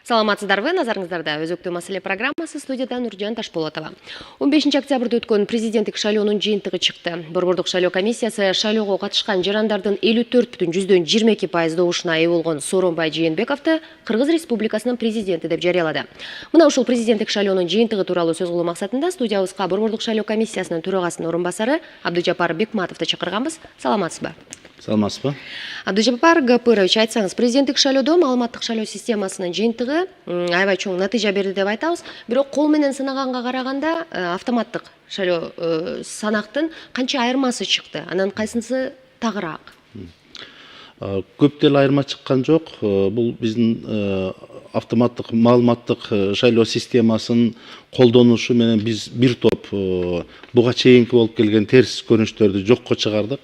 Саламатсыздарбы, назарыңыздарда өзөктүү маселе программасы, студияда Нуржан Ташполотова. 15 октябрда өткөн президенттик шайлоонун жыйынтыгы чыкты. Борбордук шайлоо комиссиясы шайлоого катышкан жарандардын 54,22% добушуна ээ болгон Сооронбай Жээнбековду Кыргыз Республикасынын президенти деп жарыялады. Мына ушул президенттик шайлоонун жыйынтыгы тууралуу сөз кылуу максатында студиябызга Борбордук шайлоо комиссиясынын төрагасынын орун басары Абдыжапар Бекматовду чакырганбыз. Саламатсызбы? Саламатсызбы. Абдыжапар Гапырович, айтсаңыз, президенттик шайлоодо маалыматтык шайлоо системасынын жыйынтыгы аябай чоң натыйжа берди деп айтабыз. Бирок кол менен сынаганга караганда автоматтык шайлоо санактын канча айырмасы чыкты? Анан кайсынысы тагыраак? Көп деле айырма чыккан жок. Бул биздин автоматтык маалыматтык шайлоо системасын колдонушу менен биз бир топ буга чейинки болуп келген терс көрүнүштөрдү жокко чыгардык.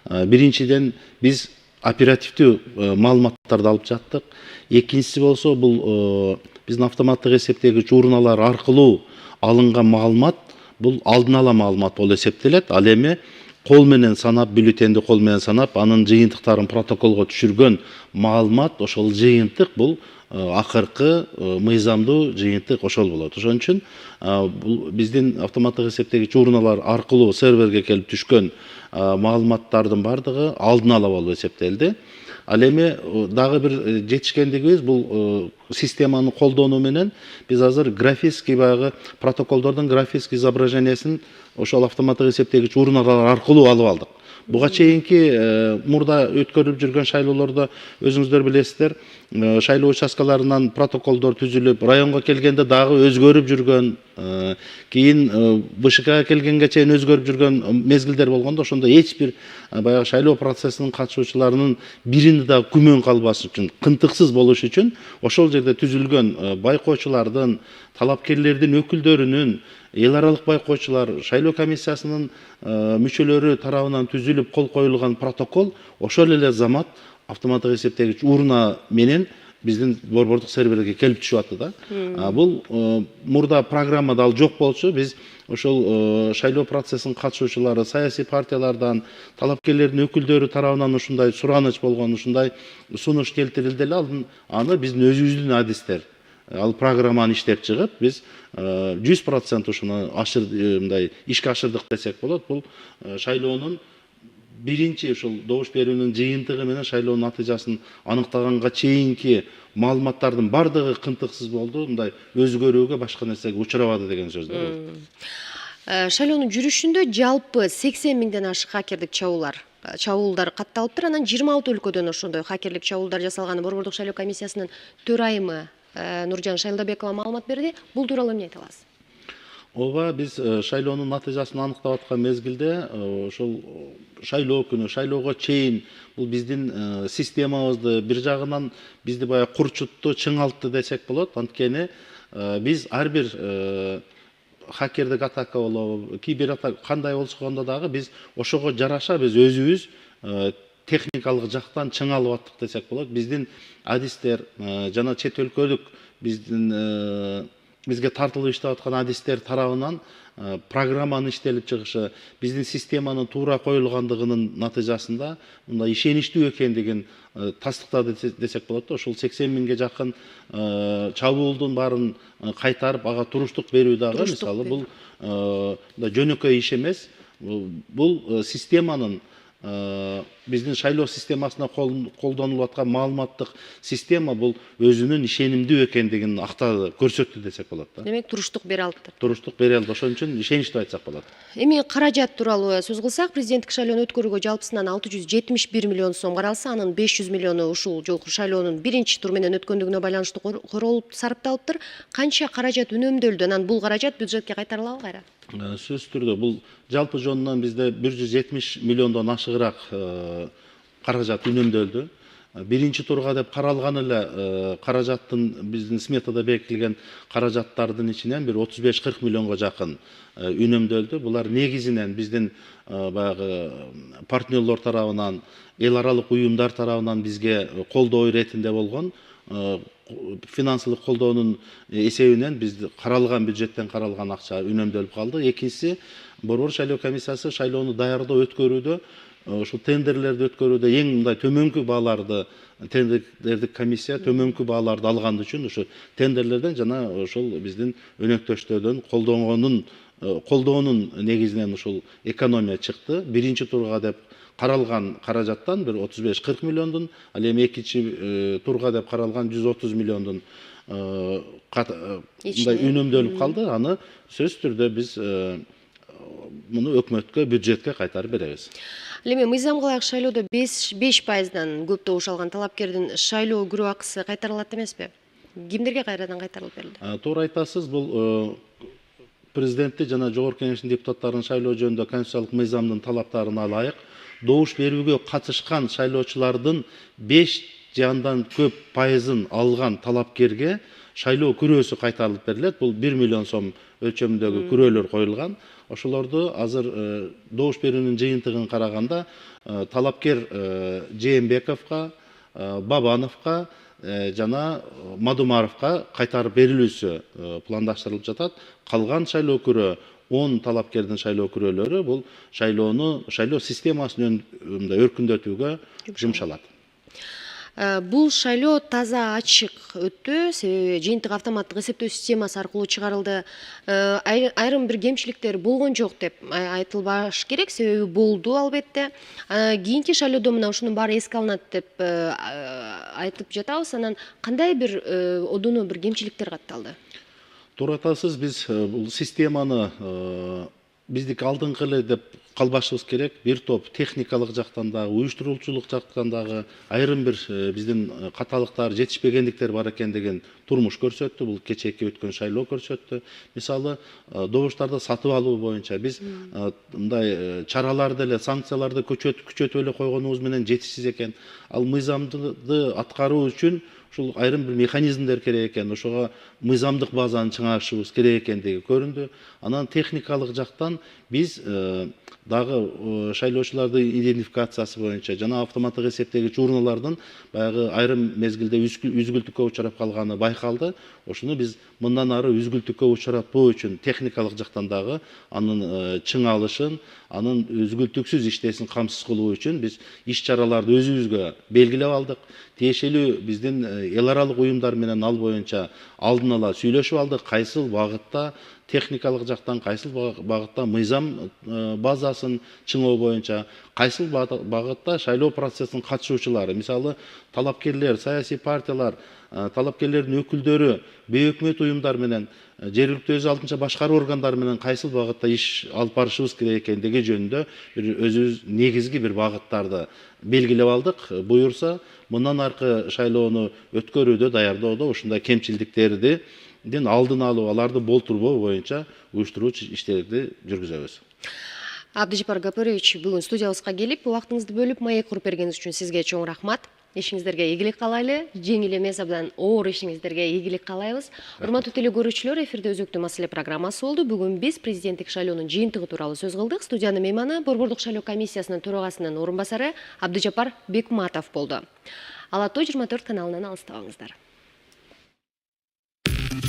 Биринчиден биз оперативдүү маалыматтарды алып жаттык. Экинчиси болсо бул биздин автоматтык эсептегич урналар аркылуу алынган маалымат бул алдын ала маалымат болуп эсептелет. Ал эми кол менен санап, бюллетенди кол менен санап, анын жыйынтыктарын протоколго түшүргөн маалымат, ошол жыйынтык бул акыркы мыйзамдуу жыйынтык ошол болот. Ошон үчүн бул биздин автоматтык эсептегич урналар аркылуу серверге келип түшкөн маалыматтардын бардыгы алдын ала болуп эсептелди. Ал эми дагы бир жетишкендигибиз бул системаны колдонуу менен биз азыр графический баягы протоколдордун графический изображениясин ошол автоматтык эсептегич урналар аркылуу алып алдык. Буга чейинки мурда өткөрүлүп жүргөн шайлоолордо өзүңүздөр билесиздер, шайлоо участкаларынан протоколдор түзүлүп, районго келгенде дагы өзгөрүп жүргөн, кийин БШКга келгенге чейин өзгөрүп жүргөн мезгилдер болгондо, ошондо эч бир баягы шайлоо процессинин катышуучуларынын биринде дагы күмөн калбаш үчүн, кынтыксыз болуш үчүн ошол жерде түзүлгөн байкоочулардын, талапкерлердин өкүлдөрүнүн, эл аралык байкоочулар, шайлоо комиссиясынын мүчөлөрү тарабынан түзүлүп кол коюлган протокол ошол эле замат автоматтык эсептегич урна менен биздин борбордук серверге келип түшүп атты да. Бул мурда программада ал жок болчу. Биз ошол шайлоо процессинин катышуучулары, саясий партиялардан, талапкерлердин өкүлдөрү тарабынан ушундай сураныч болгон, ушундай сунуш келтирилди эле. Аны биздин өзүбүздүн адистер ал программаны иштеп чыгып, биз 100% ушуну мындай ишке ашырдык десек болот. Бул шайлоонун биринчи ушул добуш берүүнүн жыйынтыгы менен шайлоонун натыйжасын аныктаганга чейинки маалыматтардын бардыгы кынтыксыз болду. Мындай өзгөрүүгө, башка нерсеге учурабады деген сөздөр. Шайлоонун жүрүшүндө жалпы 80 миңден ашык хакердик чабуулдар катталыптыр. Анан 26 өлкөдөн ошондой хакерлик чабуулдар жасалганы Борбордук шайлоо комиссиясынын төрайымы Нуржан Шайлдабекова маалымат берди. Бул тууралуу эмне айта аласыз? Ооба, биз шайлоонун натыйжасын аныктап аткан мезгилде ошол шайлоо күнү, шайлоого чейин бул биздин системабызды бир жагынан бизди баягы курчутту, чыңалтты десек болот. Анткени биз ар бир хакердик атака болобу, кибератака кандай болсондо дагы биз ошого жараша биз өзүбүз техникалык жактан чыңалып аттык десек болот. Биздин адистер жана чет өлкөлүк бизге тартылып иштеп аткан адистер тарабынан программанын иштелип чыгышы, биздин системанын туура коюлгандыгынын натыйжасында мындай ишеничтүү экендигин тастыктады десек болот. Ошол 80 миңге жакын чабуулдун баарын кайтарып, ага туруштук берүү дагы мисалы бул жөнөкөй иш эмес. Бул системанын биздин шайлоо системасына колдонулуп аткан маалыматтык система бул өзүнүн ишенимдүү экендигин актады, көрсөттү десек болот да. Демек, туруштук бере алыптыр. Туруштук бере алды. Ошон үчүн ишеничтүү айтсак болот. Эми каражат тууралуу сөз кылсак, президенттик шайлоону өткөрүүгө жалпысынан 671 миллион сом каралса, анын 500 миллиону ушул жолку шайлоонун биринчи тур менен өткөндүгүнө байланыштуу королуп сарпталыптыр. Канча каражат үнөмдөлдү? Анан бул каражат бюджетке кайтарылабы кайра? Сөзсүз түрдө бул жалпы жонунан бизде 170 миллиондон ашыгыраак каражат үнөмдөлдү. Биринчи турга деп каралган эле каражаттын биздин сметада бекитилген каражаттардын ичинен бир 35-40 миллионго жакын үнөмдөлдү. Булар негизинен биздин баягы партнерлор тарабынан, эл аралык уюмдар тарабынан бизге колдоо иретинде болгон финансылык колдоонун эсебинен бизди каралган бюджеттен каралган акча үнөмдөлүп калды. Экинчиси, Борбор шайлоо комиссиясы шайлоону даярдоо өткөрүүдө ушул тендерлерди өткөрүүдө эң мындай төмөнкү бааларды тендерлердик комиссия төмөнкү бааларды алган үчүн ушу тендерлерден жана ошол биздин өнөктөштөрдөн колдоонун негизинен ушул экономия чыкты. Биринчи турга деп каралган каражаттан бир 35-40 миллиондун, ал эми экинчи турга деп каралган 130 миллиондун мындай үнөмдөлүп калды. Аны сөзсүз түрдө биз муну өкмөткө, бюджетке кайтарып беребиз. Эми мыйзам кылайык, шайлоодо 5% көп добуш алган талапкердин шайлоо күрөө акысы кайтарылат эмеспи? Кимдерге кайрадан кайтарылып берилди? Туура айтасыз, бул президентти жана жогорку кеңештин депутаттарын шайлоо жөнүндө конституциялык мыйзамдын талаптарына ылайык добуш берүүгө катышкан шайлоочулардын 5 же андан көп пайызын алган талапкерге шайлоо күрөөсү кайтарылып берилет. Бул 1 миллион сом өлчөмүндөгү күрөөлөр коюлган. Ошолорду азыр добуш берүүнүн жыйынтыгын караганда талапкер Жээнбековго, Бабановго жана Мадумаровго кайтарып берилүүсү пландаштырылып жатат. Калган шайлоо күрөө 10 талапкердин шайлоо күрөөлөрү бул шайлоо системасын өркүндөтүүгө жумшалат. Бул шайлоо таза ачык өттү, себеби жыйынтык автоматтык эсептөө системасы аркылуу чыгарылды. Айрым бир кемчиликтер болгон жок деп айтылбаш керек, себеби болду албетте. Кийинки шайлоодо мына ушунун баары эске алынат деп айтып жатабыз. Анан кандай бир одоно бир кемчиликтер катталды? Туура айтасыз, биз бул системаны биздики алдыңкы эле деп калбашыбыз керек. Бир топ техникалык жактан дагы, уюштуруучулук жактан дагы айрым бир биздин каталыктар, жетишпегендиктер бар экендигин турмуш көрсөттү. Бул кечээки өткөн шайлоо көрсөттү. Мисалы, добуштарды сатып алуу боюнча биз мындай чараларды эле, санкцияларды күчөтүп эле койгонубуз менен жетишсиз экен. Ал мыйзамды аткаруу үчүн ушул айрым бир механизмдер керек экен, ошого мыйзамдык базаны чыңартышыбыз керек экендиги көрүндү. Анан техникалык жактан биз дагы шайлоочулардын идентификациясы боюнча жана автоматтык эсептегич урналардын баягы айрым мезгилде үзгүлтүккө учурап калганы байкалды. Ошону биз мындан ары үзгүлтүккө учуратпоо үчүн техникалык жактан дагы анын чыңалышын, анын үзгүлтүксүз иштесин камсыз кылуу үчүн биз иш чараларды өзүбүзгө белгилеп алдык. Тиешелүү биздин эл аралык уюмдар менен ал боюнча алдын ала сүйлөшүп алдык. Кайсыл багытта техникалык жактан, кайсыл багытта мыйзам базасын чыңоо боюнча, кайсыл багытта шайлоо процессинин катышуучулары, мисалы талапкерлер, саясий партиялар, талапкерлердин өкүлдөрү, бейөкмөт уюмдар менен, жергиликтүү өз алдынча башкаруу органдары менен кайсыл багытта иш алып барышыбыз керек экендиги жөнүндө өзүбүз негизги бир багыттарды белгилеп алдык. Буюрса, мындан аркы шайлоону өткөрүүдө, даярдоодо ушундай кемчилдиктердин алдын алуу, аларды болтурбоо боюнча уюштуруу иштерди жүргүзөбүз. Абдыжапар Гапарович, бүгүн студиябызга келип, убактыңызды бөлүп, маек куруп бергениңиз үчүн сизге чоң рахмат. Ишиңиздерге ийгилик каалайлы, жеңил эмес абдан оор ишиңиздерге ийгилик каалайбыз. Урматтуу телекөрүүчүлөр, эфирде өзөктүү маселе программасы болду. Бүгүн биз президенттик шайлоонун жыйынтыгы тууралуу сөз кылдык. Студиянын мейманы Борбордук шайлоо комиссиясынын төрагасынын орун басары Абдыжапар Бекматов болду. Ала Тоо 24 каналынан алыстабаңыздар.